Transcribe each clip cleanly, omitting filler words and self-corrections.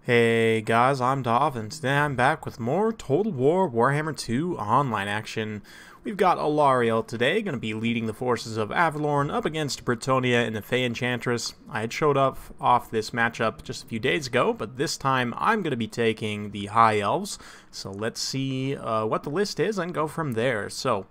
Hey guys, I'm Dov, and today I'm back with more Total War Warhammer 2 online action. We've got Allarielle today, going to be leading the forces of Avalorn up against Bretonnia and the Fey Enchantress. I had showed up off this matchup just a few days ago, but this time I'm going to be taking the High Elves. So let's see what the list is and go from there. So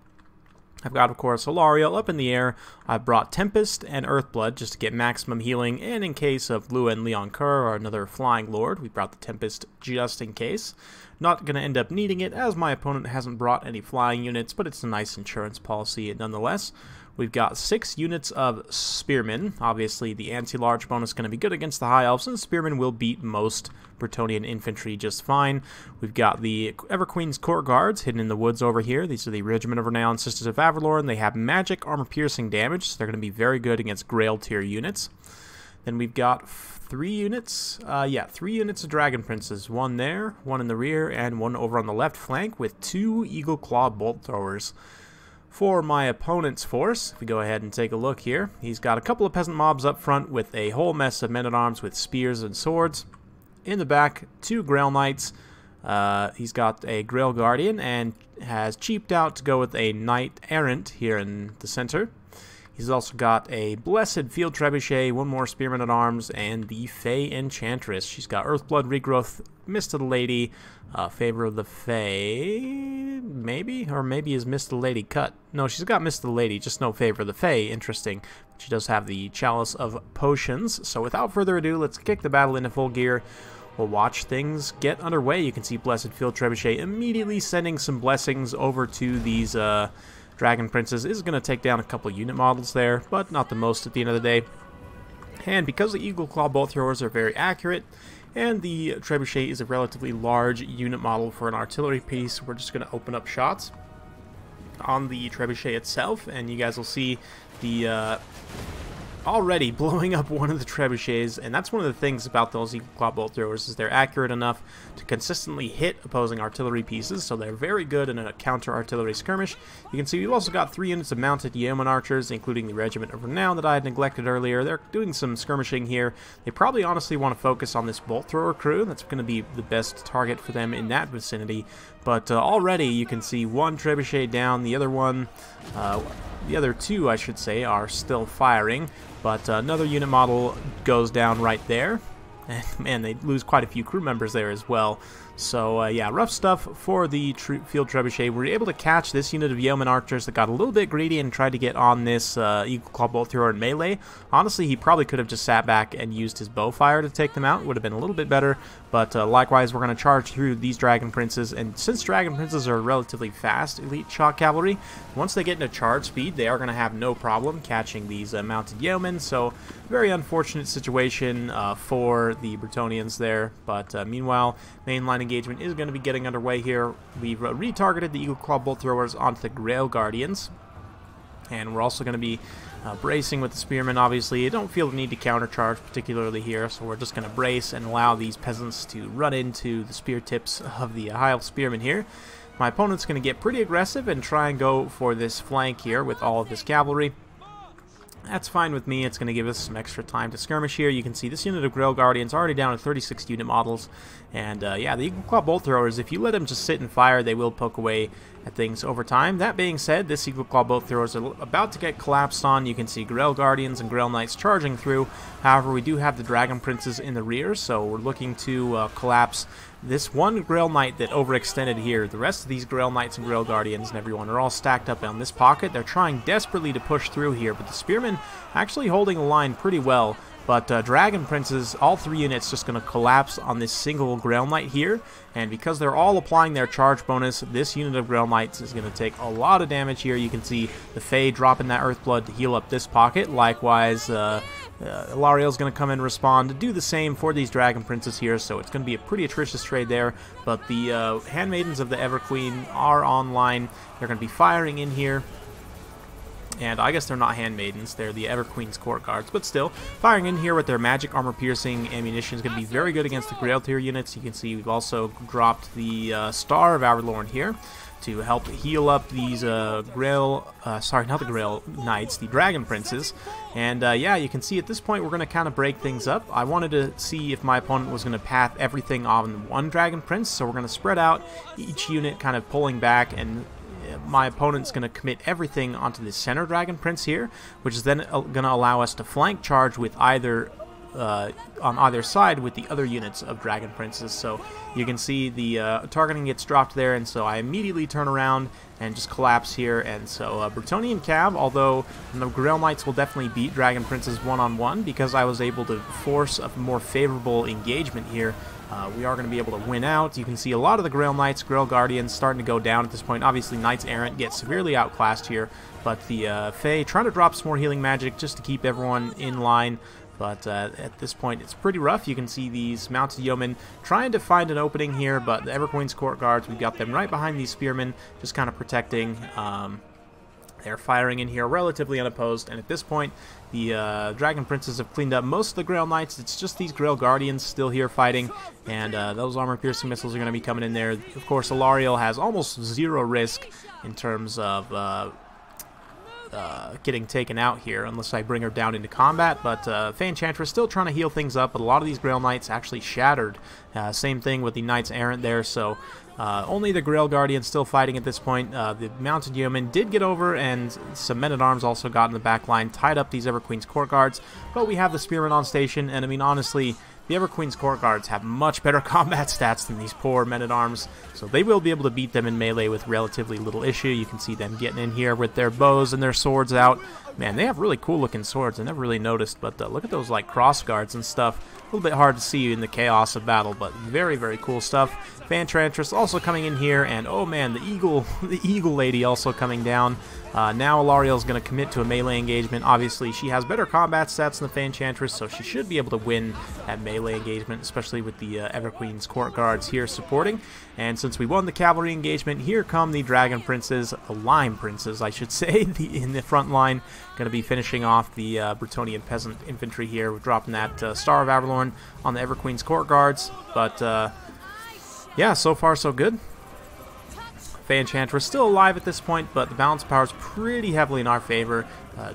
I've got, of course, Allarielle up in the air. I've brought Tempest and Earthblood just to get maximum healing, and in case of Lua and Leon Kerr or another Flying Lord, we brought the Tempest just in case. Not going to end up needing it, as my opponent hasn't brought any flying units, but it's a nice insurance policy nonetheless. We've got 6 units of Spearmen. Obviously, the anti-large bonus is going to be good against the High Elves, and Spearmen will beat most Bretonnian infantry just fine. We've got the Everqueen's Court Guards hidden in the woods over here. These are the Regiment of Renown Sisters of Avalorn. They have magic armor-piercing damage, so they're going to be very good against Grail tier units. Then we've got 3 units, 3 units of Dragon Princes. One there, one in the rear, and one over on the left flank with 2 Eagle Claw Bolt Throwers. For my opponent's force, if we go ahead and take a look here, he's got a couple of peasant mobs up front with a whole mess of men-at-arms with spears and swords. In the back, 2 Grail Knights. He's got a Grail Guardian and has cheaped out to go with a Knight Errant here in the center. He's also got a Blessed Field Trebuchet, 1 more Spearman at Arms, and the Fey Enchantress. She's got Earthblood, Regrowth, Mist of the Lady, Favor of the Fey, maybe? Or maybe is Mist of the Lady cut? No, she's got Mist of the Lady, just no Favor of the Fey. Interesting. She does have the Chalice of Potions. So without further ado, let's kick the battle into full gear. We'll watch things get underway. You can see Blessed Field Trebuchet immediately sending some blessings over to these Dragon Princes. Is going to take down a couple unit models there, but not the most at the end of the day. And because the Eagle Claw Bolt Throwers are very accurate, and the Trebuchet is a relatively large unit model for an artillery piece, we're just going to open up shots on the Trebuchet itself, and you guys will see the already blowing up one of the trebuchets, and that's one of the things about those Eagle Claw Bolt Throwers is they're accurate enough to consistently hit opposing artillery pieces, so they're very good in a counter-artillery skirmish. You can see we've also got 3 units of mounted yeoman archers, including the Regiment of Renown that I had neglected earlier. They're doing some skirmishing here. They probably honestly want to focus on this Bolt Thrower crew. That's going to be the best target for them in that vicinity, but already you can see 1 trebuchet down, the other 2, I should say, are still firing, but another unit model goes down right there, and man, they lose quite a few crew members there as well. So yeah, rough stuff for the Field Trebuchet. We were able to catch this unit of Yeoman Archers that got a little bit greedy and tried to get on this Eagle Claw Bolt Thrower in melee. Honestly, he probably could have just sat back and used his bow fire to take them out. Would have been a little bit better, but likewise, we're going to charge through these Dragon Princes, and since Dragon Princes are relatively fast elite shock cavalry, once they get into charge speed, they are going to have no problem catching these mounted yeomen, so very unfortunate situation for the Bretonnians there, but meanwhile, mainline engagement is going to be getting underway here. We've retargeted the Eagle Claw Bolt Throwers onto the Grail Guardians, and we're also going to be bracing with the Spearmen. Obviously, I don't feel the need to countercharge particularly here, so we're just going to brace and allow these peasants to run into the spear tips of the High Elf Spearmen here. My opponent's going to get pretty aggressive and try and go for this flank here with all of this cavalry. That's fine with me. It's going to give us some extra time to skirmish here. You can see this unit of Grail Guardians already down to 36 unit models. And yeah, the Eagle Claw Bolt Throwers, if you let them just sit and fire, they will poke away at things over time. That being said, this Eagle Claw Bolt Throwers are about to get collapsed on. You can see Grail Guardians and Grail Knights charging through. However, we do have the Dragon Princes in the rear, so we're looking to collapse this one Grail Knight that overextended here. The rest of these Grail Knights and Grail Guardians and everyone are all stacked up on this pocket. They're trying desperately to push through here, but the Spearmen actually holding the line pretty well. But Dragon Princes, all 3 units just going to collapse on this single Grail Knight here, and because they're all applying their charge bonus, this unit of Grail Knights is going to take a lot of damage here. You can see the Fey dropping that Earthblood to heal up this pocket. Likewise, Allarielle is going to come in and respond to do the same for these Dragon Princes here, so it's going to be a pretty atrocious trade there, but the Handmaidens of the Everqueen are online. They're going to be firing in here. And I guess they're not handmaidens, they're the Everqueen's court guards, but still, firing in here with their magic armor-piercing ammunition is going to be very good against the Grail tier units. You can see we've also dropped the Star of Avalorn here to help heal up these sorry, not the Grail Knights, the Dragon Princes. And yeah, you can see at this point we're going to kind of break things up. I wanted to see if my opponent was going to path everything on one Dragon Prince, so we're going to spread out each unit kind of pulling back, and my opponent's going to commit everything onto the center Dragon Prince here, which is then going to allow us to flank charge with either on either side with the other units of Dragon Princes. So you can see the targeting gets dropped there, and so I immediately turn around and just collapse here. And so Bretonnian Cav, although the Grail Knights will definitely beat Dragon Princes one-on-one because I was able to force a more favorable engagement here, we are going to be able to win out. You can see a lot of the Grail Knights, Grail Guardians starting to go down at this point. Obviously, Knights Errant get severely outclassed here, but the Fae trying to drop some more healing magic just to keep everyone in line. But at this point, it's pretty rough. You can see these Mounted Yeomen trying to find an opening here, but the Everqueen's Court Guards, we've got them right behind these Spearmen, just kind of protecting. They're firing in here relatively unopposed, and at this point, the Dragon Princes have cleaned up most of the Grail Knights. It's just these Grail Guardians still here fighting, and those armor-piercing missiles are going to be coming in there. Of course, Allarielle has almost zero risk in terms of getting taken out here unless I bring her down into combat, but Fae Enchantress still trying to heal things up, but a lot of these Grail Knights actually shattered. Same thing with the Knights Errant there, so only the Grail Guardian still fighting at this point. The Mounted Yeomen did get over, and some Men-at-Arms also got in the back line, tied up these Everqueen's Court Guards, but we have the Spearmen on station, and I mean, honestly, the Everqueen's Court Guards have much better combat stats than these poor Men-at-Arms, so they will be able to beat them in melee with relatively little issue. You can see them getting in here with their bows and their swords out. Man, they have really cool looking swords. I never really noticed, but look at those like cross guards and stuff. A little bit hard to see in the chaos of battle, but very, very cool stuff. Fae Enchantress also coming in here, and oh man, the Eagle Lady also coming down. Now Allarielle is going to commit to a melee engagement. Obviously, she has better combat stats than the Fae Enchantress, so she should be able to win that melee engagement, especially with the Everqueen's Court Guards here supporting. And since we won the cavalry engagement, here come the Dragon Princes, the Lime Princes, I should say, in the front line. Going to be finishing off the Bretonnian Peasant Infantry here. We're dropping that Star of Avalorn on the Everqueen's Court Guards, but yeah, so far so good. Fae Enchantress still alive at this point, but the balance power is pretty heavily in our favor.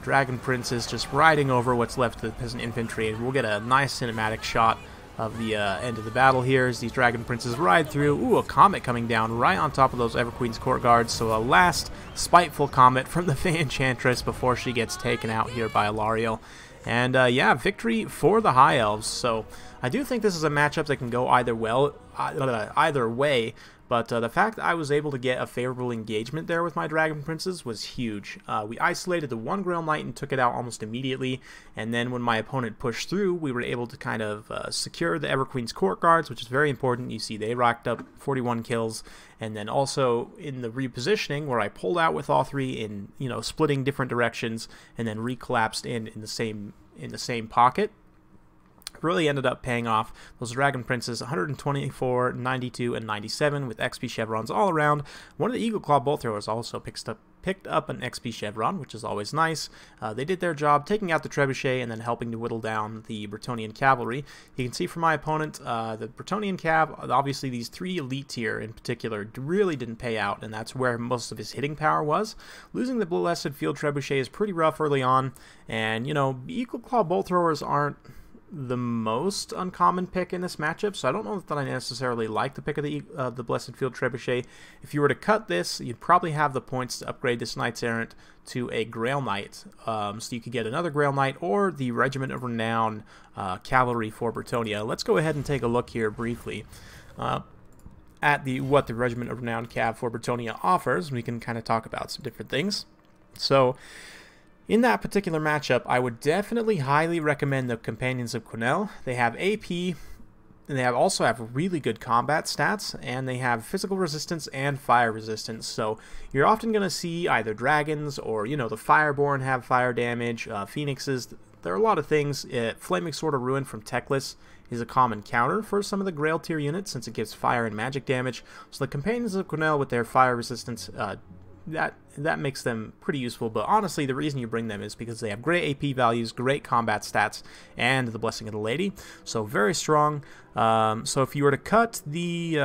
Dragon Princes just riding over what's left of the Peasant Infantry, and we'll get a nice cinematic shot of the end of the battle here as these Dragon Princes ride through. Ooh, a comet coming down right on top of those Everqueen's Court Guards, so a last spiteful comet from the Fae Enchantress before she gets taken out here by Allarielle. And yeah, victory for the High Elves. So I do think this is a matchup that can go either way, but the fact that I was able to get a favorable engagement there with my Dragon Princes was huge. We isolated the one Grail Knight and took it out almost immediately, and then when my opponent pushed through, we were able to kind of secure the Everqueen's Court Guards, which is very important. You see they racked up 41 kills, and then also in the repositioning where I pulled out with all three in, you know, splitting different directions and then recollapsed in the same pocket, really ended up paying off. Those Dragon Princes, 124, 92, and 97 with XP chevrons all around. One of the Eagle Claw bolt throwers also picked up an XP chevron, which is always nice. They did their job taking out the trebuchet and then helping to whittle down the Bretonnian cavalry. You can see from my opponent, the Bretonnian cav, obviously these three elite tier in particular really didn't pay out, and that's where most of his hitting power was. Losing the Blessed Field trebuchet is pretty rough early on, and you know, Eagle Claw bolt throwers aren't the most uncommon pick in this matchup, so I don't know that I necessarily like the pick of the Blessed Field Trebuchet. If you were to cut this, you'd probably have the points to upgrade this Knights Errant to a Grail Knight, so you could get another Grail Knight or the Regiment of Renown Cavalry for Bretonnia. Let's go ahead and take a look here briefly at what the Regiment of Renown Cav for Bretonnia offers. We can kind of talk about some different things. So in that particular matchup, I would definitely highly recommend the Companions of Quenelle. They have AP, and they also have really good combat stats, and they have physical resistance and fire resistance. So you're often going to see either dragons or, you know, the Fireborn have fire damage, Phoenixes. There are a lot of things. Flaming Sword of Ruin from Teclis is a common counter for some of the Grail tier units since it gives fire and magic damage. So the Companions of Quenelle with their fire resistance that makes them pretty useful. But honestly, the reason you bring them is because they have great AP values, great combat stats, and the Blessing of the Lady. So very strong. So if you were to cut the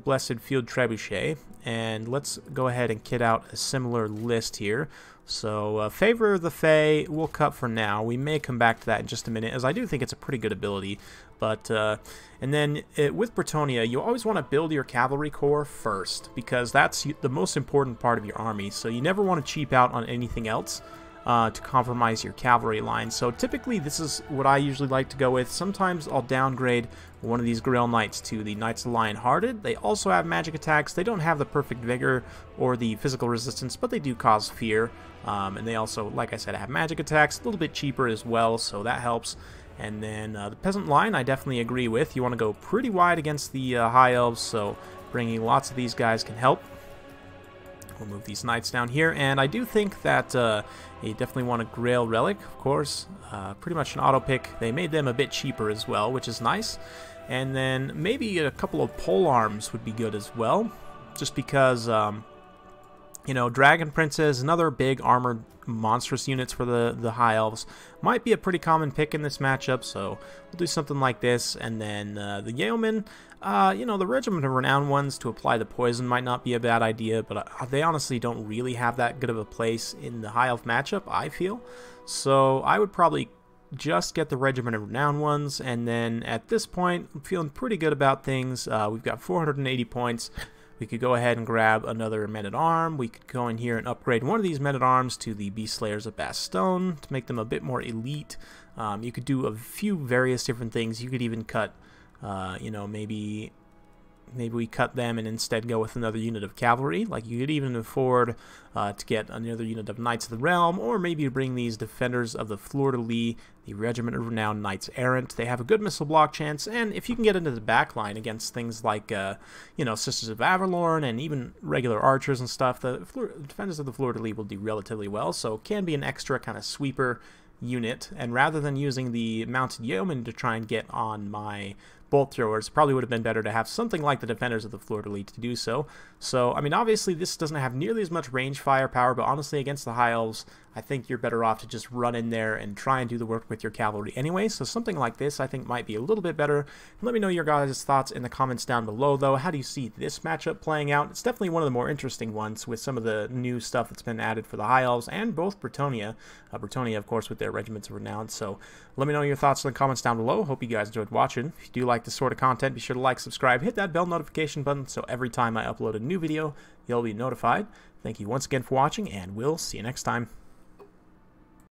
Blessed Field Trebuchet, and let's go ahead and kit out a similar list here. So Favor of the Fae we'll cut for now. We may come back to that in just a minute, as I do think it's a pretty good ability. But and then with Bretonnia, you always want to build your cavalry corps first, because that's the most important part of your army. So you never want to cheap out on anything else to compromise your cavalry line. So typically this is what I usually like to go with. Sometimes I'll downgrade one of these Grail Knights to the Knights of the Lion-Hearted. They also have magic attacks. They don't have the perfect vigor or the physical resistance, but they do cause fear. And they also, like I said, have magic attacks, a little bit cheaper as well, so that helps. And then the Peasant line I definitely agree with. You want to go pretty wide against the High Elves, so bringing lots of these guys can help. We'll move these Knights down here, and I do think that you definitely want a Grail Relic, of course. Pretty much an auto pick. They made them a bit cheaper as well, which is nice. And then maybe a couple of pole arms would be good as well, just because you know, Dragon Princes, another big armored monstrous units for the High Elves, might be a pretty common pick in this matchup, so we'll do something like this. And then the Yeomen, you know, the Regiment of Renowned ones to apply the poison might not be a bad idea, but they honestly don't really have that good of a place in the High Elf matchup, I feel. So I would probably just get the Regiment of Renowned ones, and then at this point, I'm feeling pretty good about things. We've got 480 points. We could go ahead and grab another Men-at-Arms. We could go in here and upgrade one of these Men-at-Arms to the Beast Slayers of Bastogne to make them a bit more elite. You could do a few various different things. You could even cut, you know, maybe we cut them and instead go with another unit of cavalry. Like, you could even afford to get another unit of Knights of the Realm, or maybe you bring these Defenders of the Fleur-de-Lis, the Regiment of Renowned Knights Errant. They have a good missile block chance, and if you can get into the back line against things like, you know, Sisters of Avalorn and even regular archers and stuff, the Defenders of the Fleur-de-Lis will do relatively well, so it can be an extra kind of sweeper unit. And rather than using the Mounted Yeoman to try and get on my bolt throwers, probably would have been better to have something like the Defenders of the Fleur-de-Lis to do so. So, I mean, obviously this doesn't have nearly as much range firepower, but honestly against the High Elves, I think you're better off to just run in there and try and do the work with your cavalry anyway. So something like this I think might be a little bit better. Let me know your guys' thoughts in the comments down below, though. How do you see this matchup playing out? It's definitely one of the more interesting ones with some of the new stuff that's been added for the High Elves and both Bretonnia. Bretonnia, of course, with their Regiments of Renown. So let me know your thoughts in the comments down below. Hope you guys enjoyed watching. If you do like this sort of content, be sure to like, subscribe, hit that bell notification button so every time I upload a new video, you'll be notified. Thank you once again for watching, and we'll see you next time.